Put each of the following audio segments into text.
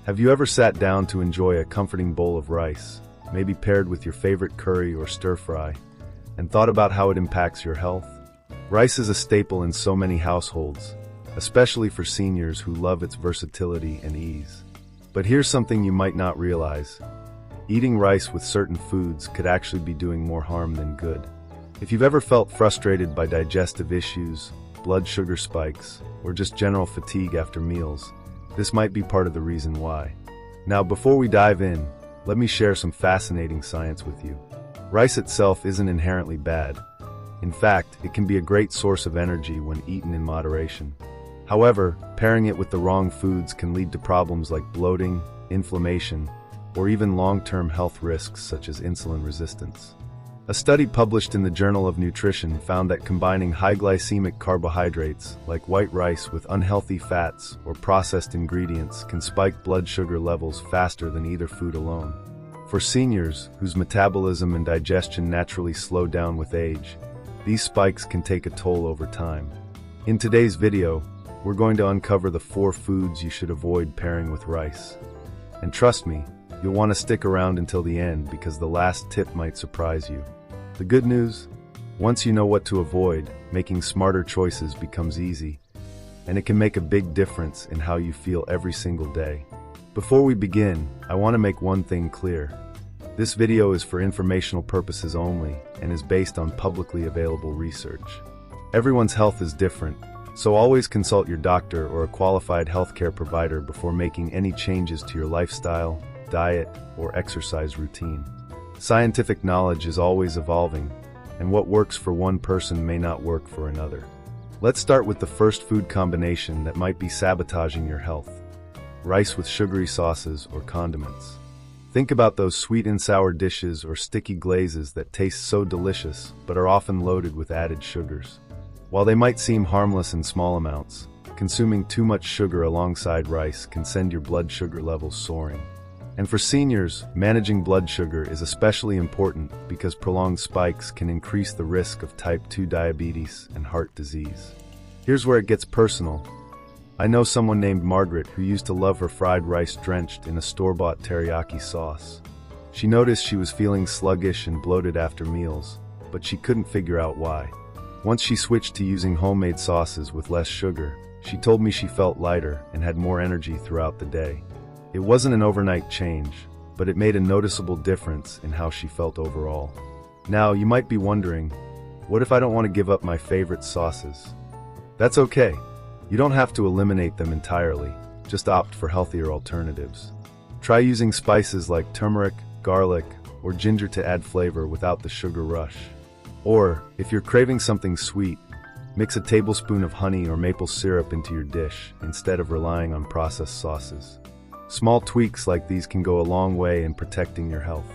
Have you ever sat down to enjoy a comforting bowl of rice, maybe paired with your favorite curry or stir-fry, and thought about how it impacts your health? Rice is a staple in so many households, especially for seniors who love its versatility and ease. But here's something you might not realize. Eating rice with certain foods could actually be doing more harm than good. If you've ever felt frustrated by digestive issues, blood sugar spikes, or just general fatigue after meals, this might be part of the reason why. Now, before we dive in, let me share some fascinating science with you. Rice itself isn't inherently bad. In fact, it can be a great source of energy when eaten in moderation. However, pairing it with the wrong foods can lead to problems like bloating, inflammation, or even long-term health risks such as insulin resistance. A study published in the Journal of Nutrition found that combining high glycemic carbohydrates like white rice with unhealthy fats or processed ingredients can spike blood sugar levels faster than either food alone. For seniors, whose metabolism and digestion naturally slow down with age, these spikes can take a toll over time. In today's video, we're going to uncover the 4 foods you should avoid pairing with rice. And trust me, you'll want to stick around until the end because the last tip might surprise you. The good news? Once you know what to avoid, making smarter choices becomes easy, and it can make a big difference in how you feel every single day. Before we begin, I want to make one thing clear. This video is for informational purposes only and is based on publicly available research. Everyone's health is different, so always consult your doctor or a qualified healthcare provider before making any changes to your lifestyle, diet, or exercise routine. Scientific knowledge is always evolving, and what works for one person may not work for another. Let's start with the first food combination that might be sabotaging your health: rice with sugary sauces or condiments. Think about those sweet and sour dishes or sticky glazes that taste so delicious but are often loaded with added sugars. While they might seem harmless in small amounts, consuming too much sugar alongside rice can send your blood sugar levels soaring. And for seniors, managing blood sugar is especially important because prolonged spikes can increase the risk of type 2 diabetes and heart disease. Here's where it gets personal. I know someone named Margaret who used to love her fried rice drenched in a store-bought teriyaki sauce. She noticed she was feeling sluggish and bloated after meals, but she couldn't figure out why. Once she switched to using homemade sauces with less sugar, she told me she felt lighter and had more energy throughout the day. It wasn't an overnight change, but it made a noticeable difference in how she felt overall. Now, you might be wondering, what if I don't want to give up my favorite sauces? That's okay. You don't have to eliminate them entirely, just opt for healthier alternatives. Try using spices like turmeric, garlic, or ginger to add flavor without the sugar rush. Or, if you're craving something sweet, mix a tablespoon of honey or maple syrup into your dish instead of relying on processed sauces. Small tweaks like these can go a long way in protecting your health.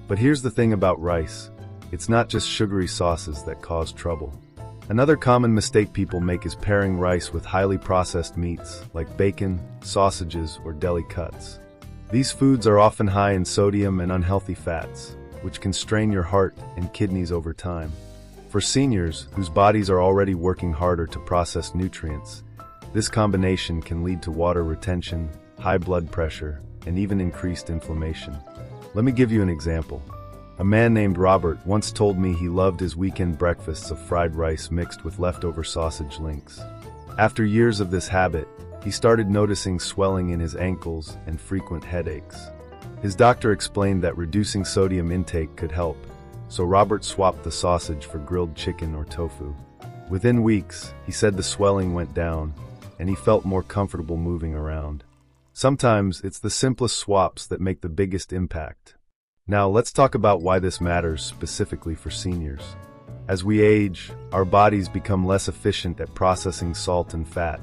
But here's the thing about rice. It's not just sugary sauces that cause trouble. Another common mistake people make is pairing rice with highly processed meats like bacon, sausages, or deli cuts. These foods are often high in sodium and unhealthy fats, which can strain your heart and kidneys over time. For seniors, whose bodies are already working harder to process nutrients, this combination can lead to water retention, high blood pressure, and even increased inflammation. Let me give you an example. A man named Robert once told me he loved his weekend breakfasts of fried rice mixed with leftover sausage links. After years of this habit, he started noticing swelling in his ankles and frequent headaches. His doctor explained that reducing sodium intake could help, so Robert swapped the sausage for grilled chicken or tofu. Within weeks, he said the swelling went down, and he felt more comfortable moving around. Sometimes it's the simplest swaps that make the biggest impact. Now let's talk about why this matters specifically for seniors. As we age, our bodies become less efficient at processing salt and fat,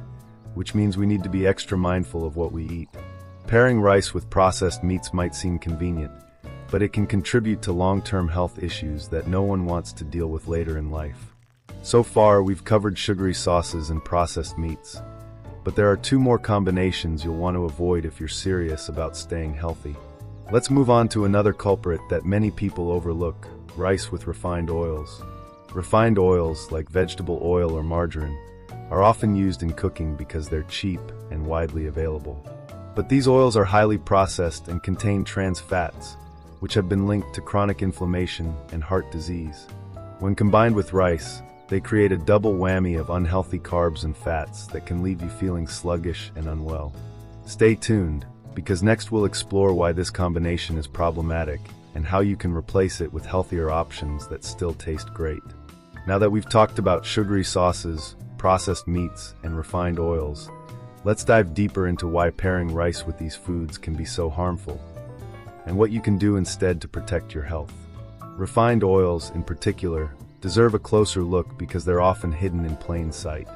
which means we need to be extra mindful of what we eat. Pairing rice with processed meats might seem convenient, but it can contribute to long-term health issues that no one wants to deal with later in life. So far, we've covered sugary sauces and processed meats, but there are 2 more combinations you'll want to avoid if you're serious about staying healthy. Let's move on to another culprit that many people overlook: rice with refined oils. Refined oils, like vegetable oil or margarine, are often used in cooking because they're cheap and widely available. But these oils are highly processed and contain trans fats, which have been linked to chronic inflammation and heart disease. When combined with rice, they create a double whammy of unhealthy carbs and fats that can leave you feeling sluggish and unwell. Stay tuned, because next we'll explore why this combination is problematic and how you can replace it with healthier options that still taste great. Now that we've talked about sugary sauces, processed meats, and refined oils, let's dive deeper into why pairing rice with these foods can be so harmful, and what you can do instead to protect your health. Refined oils, in particular, deserve a closer look because they're often hidden in plain sight.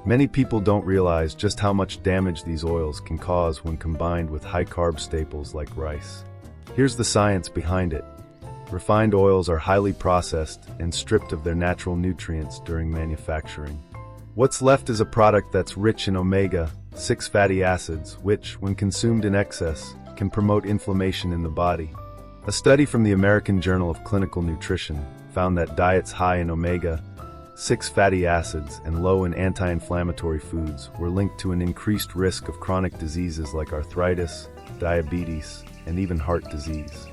Many people don't realize just how much damage these oils can cause when combined with high-carb staples like rice. Here's the science behind it. Refined oils are highly processed and stripped of their natural nutrients during manufacturing. What's left is a product that's rich in omega-6 fatty acids, which, when consumed in excess, can promote inflammation in the body. A study from the American Journal of Clinical Nutrition found that diets high in omega-6 fatty acids and low in anti-inflammatory foods were linked to an increased risk of chronic diseases like arthritis, diabetes, and even heart disease.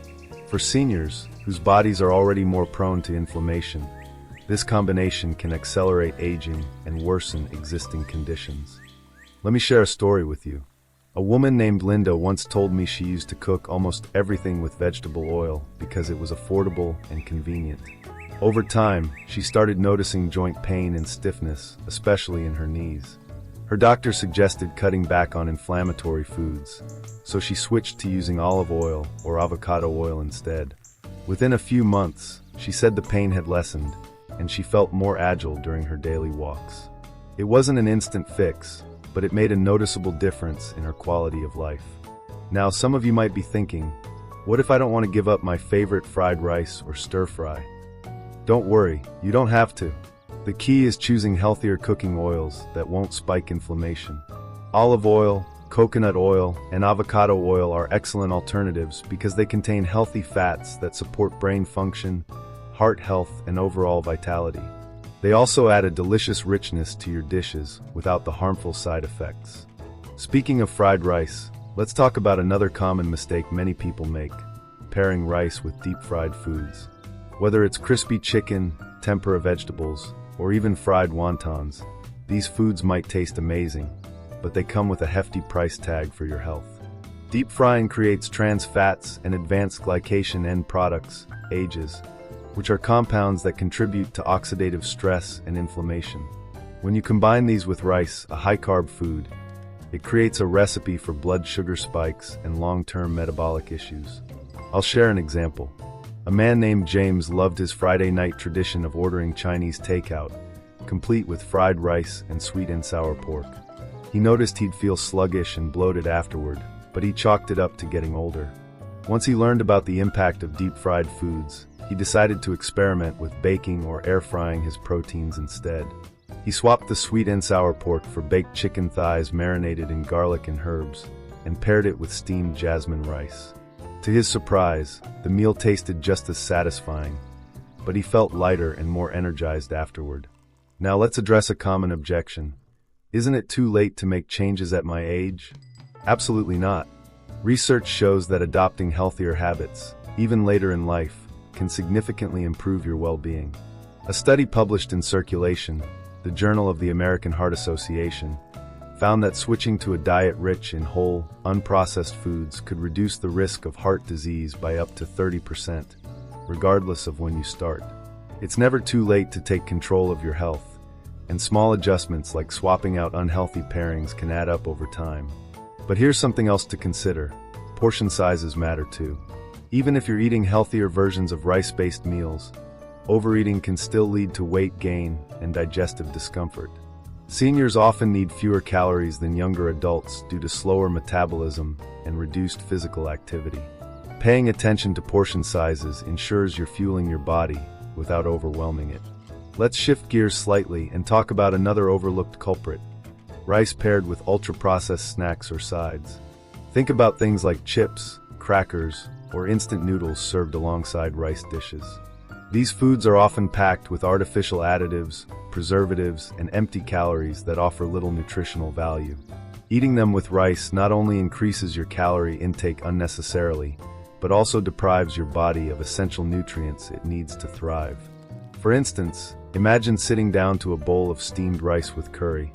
For seniors, whose bodies are already more prone to inflammation, this combination can accelerate aging and worsen existing conditions. Let me share a story with you. A woman named Linda once told me she used to cook almost everything with vegetable oil because it was affordable and convenient. Over time, she started noticing joint pain and stiffness, especially in her knees. Her doctor suggested cutting back on inflammatory foods, so she switched to using olive oil or avocado oil instead. Within a few months, she said the pain had lessened, and she felt more agile during her daily walks. It wasn't an instant fix, but it made a noticeable difference in her quality of life. Now, some of you might be thinking, what if I don't want to give up my favorite fried rice or stir fry? Don't worry, you don't have to. The key is choosing healthier cooking oils that won't spike inflammation. Olive oil, coconut oil, and avocado oil are excellent alternatives because they contain healthy fats that support brain function, heart health, and overall vitality. They also add a delicious richness to your dishes without the harmful side effects. Speaking of fried rice, let's talk about another common mistake many people make: pairing rice with deep-fried foods. Whether it's crispy chicken, tempura vegetables, or even fried wontons, these foods might taste amazing, but they come with a hefty price tag for your health. Deep frying creates trans fats and advanced glycation end products, AGEs, which are compounds that contribute to oxidative stress and inflammation. When you combine these with rice, a high-carb food, it creates a recipe for blood sugar spikes and long-term metabolic issues. I'll share an example. A man named James loved his Friday night tradition of ordering Chinese takeout, complete with fried rice and sweet and sour pork. He noticed he'd feel sluggish and bloated afterward, but he chalked it up to getting older. Once he learned about the impact of deep-fried foods, he decided to experiment with baking or air frying his proteins instead. He swapped the sweet and sour pork for baked chicken thighs marinated in garlic and herbs, and paired it with steamed jasmine rice. To his surprise, the meal tasted just as satisfying, but he felt lighter and more energized afterward. Now let's address a common objection. Isn't it too late to make changes at my age? Absolutely not. Research shows that adopting healthier habits, even later in life, can significantly improve your well-being. A study published in Circulation, the Journal of the American Heart Association, found that switching to a diet rich in whole, unprocessed foods could reduce the risk of heart disease by up to 30%, regardless of when you start. It's never too late to take control of your health, and small adjustments like swapping out unhealthy pairings can add up over time. But here's something else to consider. Portion sizes matter too. Even if you're eating healthier versions of rice-based meals, overeating can still lead to weight gain and digestive discomfort. Seniors often need fewer calories than younger adults due to slower metabolism and reduced physical activity. Paying attention to portion sizes ensures you're fueling your body without overwhelming it. Let's shift gears slightly and talk about another overlooked culprit: rice paired with ultra-processed snacks or sides. Think about things like chips, crackers, or instant noodles served alongside rice dishes. These foods are often packed with artificial additives, preservatives, and empty calories that offer little nutritional value. Eating them with rice not only increases your calorie intake unnecessarily, but also deprives your body of essential nutrients it needs to thrive. For instance, imagine sitting down to a bowl of steamed rice with curry,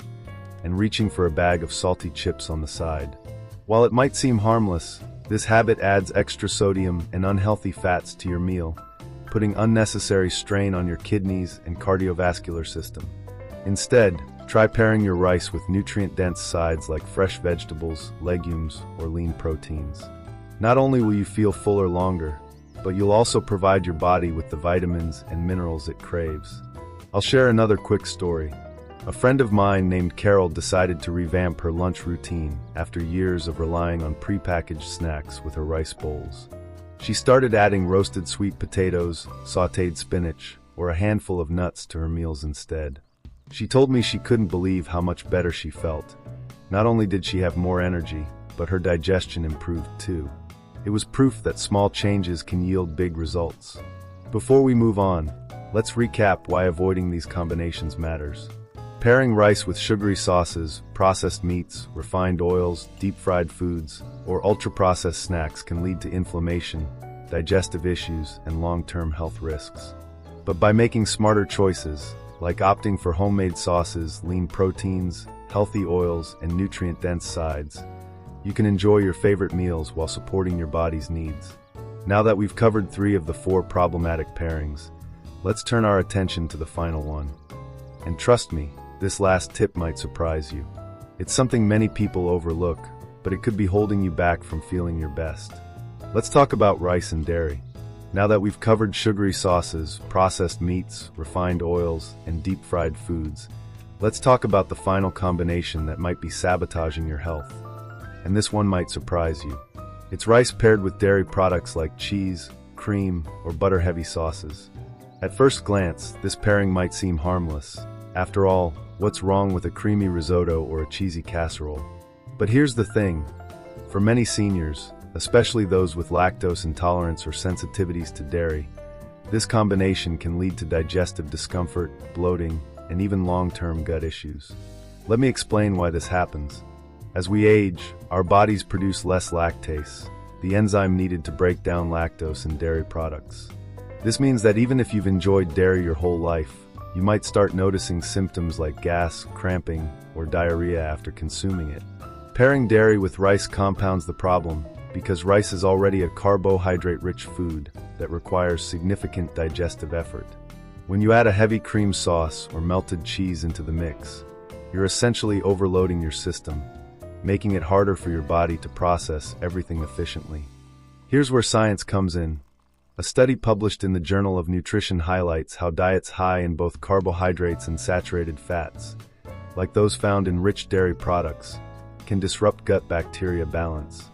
and reaching for a bag of salty chips on the side. While it might seem harmless, this habit adds extra sodium and unhealthy fats to your meal, putting unnecessary strain on your kidneys and cardiovascular system. Instead, try pairing your rice with nutrient-dense sides like fresh vegetables, legumes, or lean proteins. Not only will you feel fuller longer, but you'll also provide your body with the vitamins and minerals it craves. I'll share another quick story. A friend of mine named Carol decided to revamp her lunch routine after years of relying on prepackaged snacks with her rice bowls. She started adding roasted sweet potatoes, sautéed spinach, or a handful of nuts to her meals instead. She told me she couldn't believe how much better she felt. Not only did she have more energy, but her digestion improved too. It was proof that small changes can yield big results. Before we move on, let's recap why avoiding these combinations matters. Pairing rice with sugary sauces, processed meats, refined oils, deep-fried foods, or ultra-processed snacks can lead to inflammation, digestive issues, and long-term health risks. But by making smarter choices, like opting for homemade sauces, lean proteins, healthy oils, and nutrient-dense sides, you can enjoy your favorite meals while supporting your body's needs. Now that we've covered 3 of the 4 problematic pairings, let's turn our attention to the final one. And trust me, this last tip might surprise you. It's something many people overlook, but it could be holding you back from feeling your best. Let's talk about rice and dairy. Now that we've covered sugary sauces, processed meats, refined oils, and deep-fried foods, let's talk about the final combination that might be sabotaging your health. And this one might surprise you. It's rice paired with dairy products like cheese, cream, or butter-heavy sauces. At first glance, this pairing might seem harmless. After all, what's wrong with a creamy risotto or a cheesy casserole? But here's the thing. For many seniors, especially those with lactose intolerance or sensitivities to dairy, this combination can lead to digestive discomfort, bloating, and even long-term gut issues. Let me explain why this happens. As we age, our bodies produce less lactase, the enzyme needed to break down lactose in dairy products. This means that even if you've enjoyed dairy your whole life, you might start noticing symptoms like gas, cramping, or diarrhea after consuming it. Pairing dairy with rice compounds the problem, because rice is already a carbohydrate-rich food that requires significant digestive effort. When you add a heavy cream sauce or melted cheese into the mix, you're essentially overloading your system, making it harder for your body to process everything efficiently. Here's where science comes in. A study published in the Journal of Nutrition highlights how diets high in both carbohydrates and saturated fats, like those found in rich dairy products, can disrupt gut bacteria balance.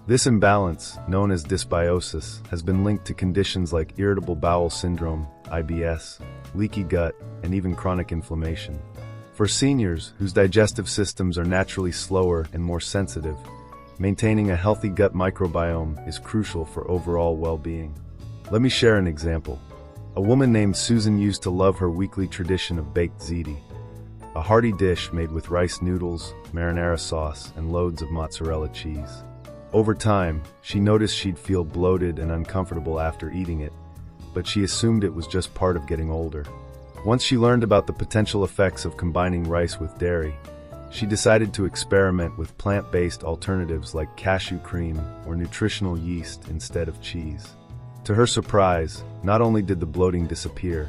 This imbalance, known as dysbiosis, has been linked to conditions like irritable bowel syndrome, IBS, leaky gut, and even chronic inflammation. For seniors, whose digestive systems are naturally slower and more sensitive, maintaining a healthy gut microbiome is crucial for overall well-being. Let me share an example. A woman named Susan used to love her weekly tradition of baked ziti, a hearty dish made with rice noodles, marinara sauce, and loads of mozzarella cheese. Over time, she noticed she'd feel bloated and uncomfortable after eating it, but she assumed it was just part of getting older. Once she learned about the potential effects of combining rice with dairy, she decided to experiment with plant-based alternatives like cashew cream or nutritional yeast instead of cheese. To her surprise, not only did the bloating disappear,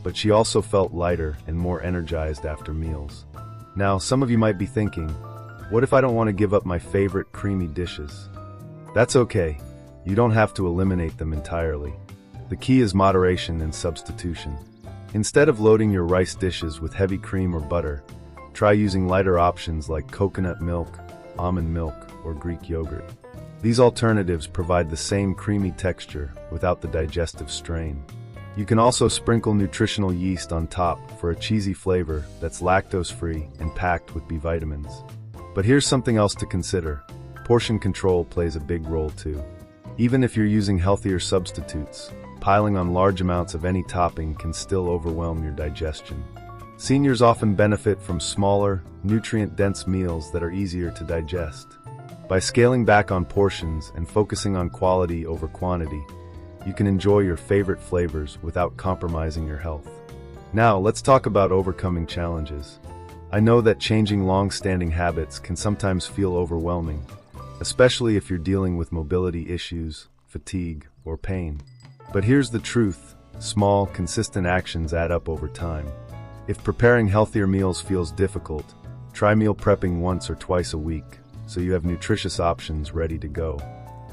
but she also felt lighter and more energized after meals. Now, some of you might be thinking, what if I don't want to give up my favorite creamy dishes? That's okay. You don't have to eliminate them entirely. The key is moderation and substitution. Instead of loading your rice dishes with heavy cream or butter, try using lighter options like coconut milk, almond milk, or Greek yogurt. These alternatives provide the same creamy texture without the digestive strain. You can also sprinkle nutritional yeast on top for a cheesy flavor that's lactose-free and packed with B vitamins. But here's something else to consider. Portion control plays a big role too. Even if you're using healthier substitutes, piling on large amounts of any topping can still overwhelm your digestion. Seniors often benefit from smaller, nutrient-dense meals that are easier to digest. By scaling back on portions and focusing on quality over quantity, you can enjoy your favorite flavors without compromising your health. Now, let's talk about overcoming challenges. I know that changing long-standing habits can sometimes feel overwhelming, especially if you're dealing with mobility issues, fatigue, or pain. But here's the truth: small, consistent actions add up over time. If preparing healthier meals feels difficult, try meal prepping once or twice a week so you have nutritious options ready to go.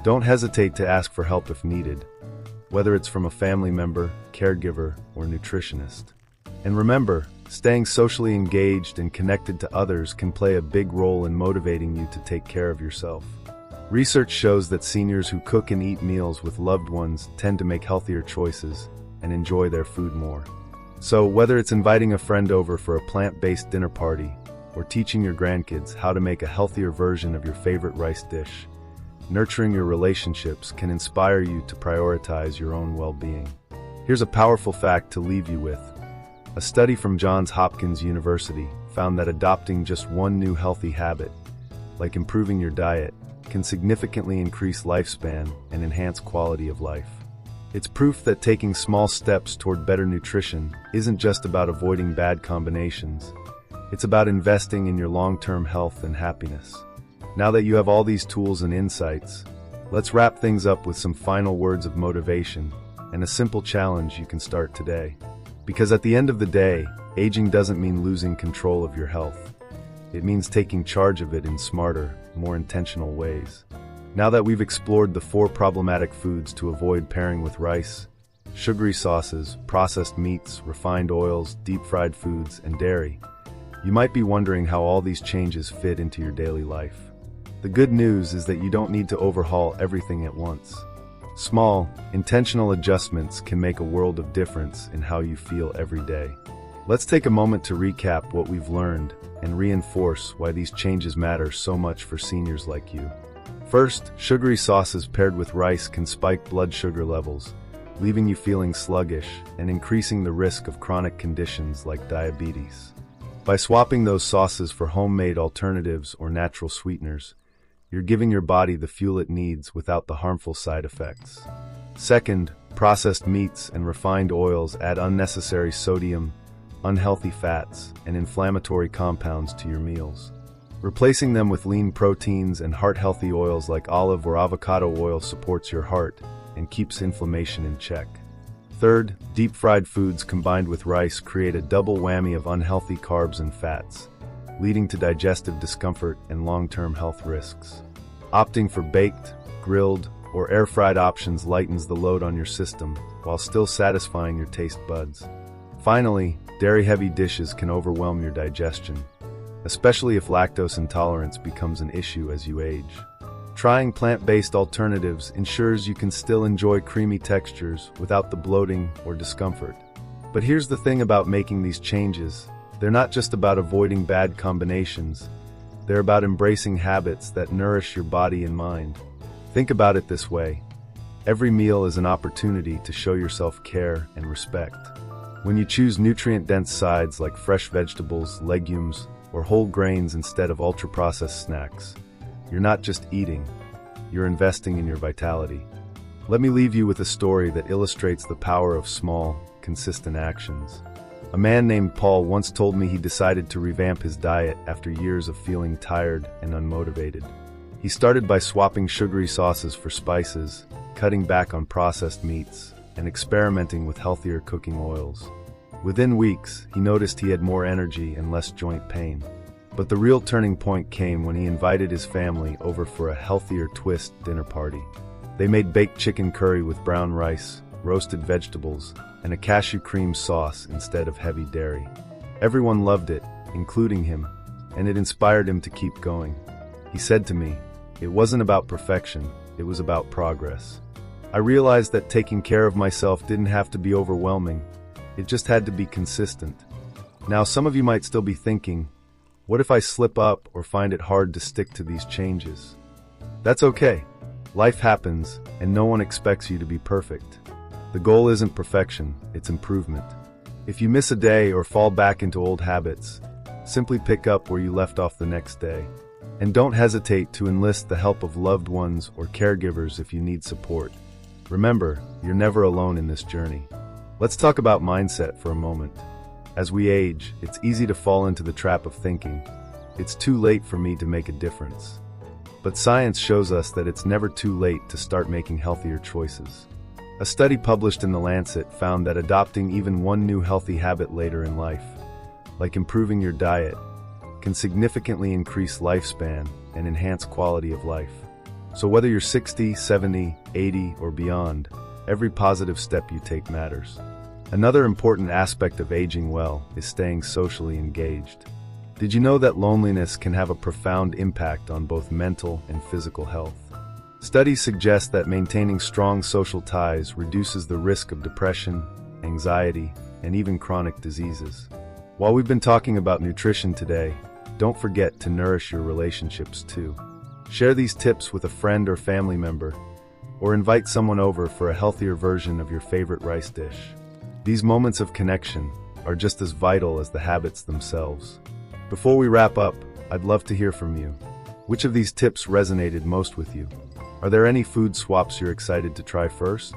Don't hesitate to ask for help if needed, whether it's from a family member, caregiver, or nutritionist. And remember, staying socially engaged and connected to others can play a big role in motivating you to take care of yourself. Research shows that seniors who cook and eat meals with loved ones tend to make healthier choices and enjoy their food more. So, whether it's inviting a friend over for a plant-based dinner party or teaching your grandkids how to make a healthier version of your favorite rice dish, nurturing your relationships can inspire you to prioritize your own well-being. Here's a powerful fact to leave you with. A study from Johns Hopkins University found that adopting just one new healthy habit, like improving your diet, can significantly increase lifespan and enhance quality of life. It's proof that taking small steps toward better nutrition isn't just about avoiding bad combinations. It's about investing in your long-term health and happiness. Now that you have all these tools and insights, let's wrap things up with some final words of motivation and a simple challenge you can start today. Because at the end of the day, aging doesn't mean losing control of your health. It means taking charge of it in smarter, more intentional ways. Now that we've explored the 4 problematic foods to avoid pairing with rice, sugary sauces, processed meats, refined oils, deep-fried foods, and dairy, you might be wondering how all these changes fit into your daily life. The good news is that you don't need to overhaul everything at once. Small, intentional adjustments can make a world of difference in how you feel every day. Let's take a moment to recap what we've learned and reinforce why these changes matter so much for seniors like you. First, sugary sauces paired with rice can spike blood sugar levels, leaving you feeling sluggish and increasing the risk of chronic conditions like diabetes. By swapping those sauces for homemade alternatives or natural sweeteners, you're giving your body the fuel it needs without the harmful side effects. Second, processed meats and refined oils add unnecessary sodium, unhealthy fats, and inflammatory compounds to your meals. Replacing them with lean proteins and heart-healthy oils like olive or avocado oil supports your heart and keeps inflammation in check. Third, deep-fried foods combined with rice create a double whammy of unhealthy carbs and fats, leading to digestive discomfort and long-term health risks. Opting for baked, grilled, or air-fried options lightens the load on your system while still satisfying your taste buds. Finally, dairy-heavy dishes can overwhelm your digestion, especially if lactose intolerance becomes an issue as you age. Trying plant-based alternatives ensures you can still enjoy creamy textures without the bloating or discomfort. But here's the thing about making these changes: they're not just about avoiding bad combinations, they're about embracing habits that nourish your body and mind. Think about it this way: every meal is an opportunity to show yourself care and respect. When you choose nutrient-dense sides like fresh vegetables, legumes, or whole grains instead of ultra-processed snacks, you're not just eating, you're investing in your vitality. Let me leave you with a story that illustrates the power of small, consistent actions. A man named Paul once told me he decided to revamp his diet after years of feeling tired and unmotivated. He started by swapping sugary sauces for spices, cutting back on processed meats, and experimenting with healthier cooking oils. Within weeks, he noticed he had more energy and less joint pain. But the real turning point came when he invited his family over for a healthier twist dinner party. They made baked chicken curry with brown rice, roasted vegetables, and a cashew cream sauce instead of heavy dairy. Everyone loved it, including him, and it inspired him to keep going. He said to me, "It wasn't about perfection, it was about progress." I realized that taking care of myself didn't have to be overwhelming. It just had to be consistent. Now, some of you might still be thinking, what if I slip up or find it hard to stick to these changes? That's okay. Life happens, and no one expects you to be perfect. The goal isn't perfection, it's improvement. If you miss a day or fall back into old habits, simply pick up where you left off the next day. And don't hesitate to enlist the help of loved ones or caregivers if you need support. Remember, you're never alone in this journey. Let's talk about mindset for a moment. As we age, it's easy to fall into the trap of thinking, "It's too late for me to make a difference." But science shows us that it's never too late to start making healthier choices. A study published in The Lancet found that adopting even one new healthy habit later in life, like improving your diet, can significantly increase lifespan and enhance quality of life. So whether you're 60, 70, 80, or beyond, every positive step you take matters. Another important aspect of aging well is staying socially engaged. Did you know that loneliness can have a profound impact on both mental and physical health? Studies suggest that maintaining strong social ties reduces the risk of depression, anxiety, and even chronic diseases. While we've been talking about nutrition today, don't forget to nourish your relationships too. Share these tips with a friend or family member, or invite someone over for a healthier version of your favorite rice dish. These moments of connection are just as vital as the habits themselves. Before we wrap up, I'd love to hear from you. Which of these tips resonated most with you? Are there any food swaps you're excited to try first?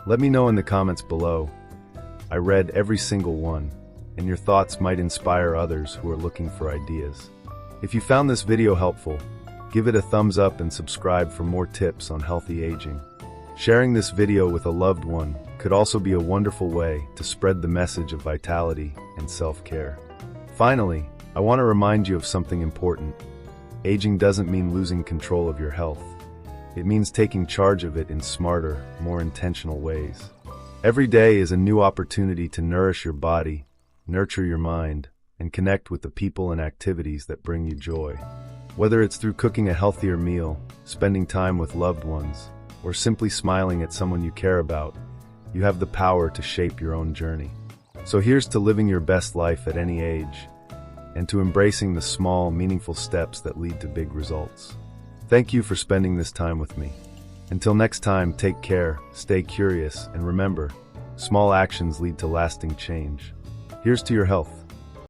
Let me know in the comments below. I read every single one, and your thoughts might inspire others who are looking for ideas. If you found this video helpful, give it a thumbs up and subscribe for more tips on healthy aging. Sharing this video with a loved one could also be a wonderful way to spread the message of vitality and self-care. Finally, I want to remind you of something important. Aging doesn't mean losing control of your health. It means taking charge of it in smarter, more intentional ways. Every day is a new opportunity to nourish your body, nurture your mind, and connect with the people and activities that bring you joy. Whether it's through cooking a healthier meal, spending time with loved ones, or simply smiling at someone you care about, you have the power to shape your own journey. So here's to living your best life at any age, and to embracing the small, meaningful steps that lead to big results. Thank you for spending this time with me. Until next time, take care, stay curious, and remember, small actions lead to lasting change. Here's to your health.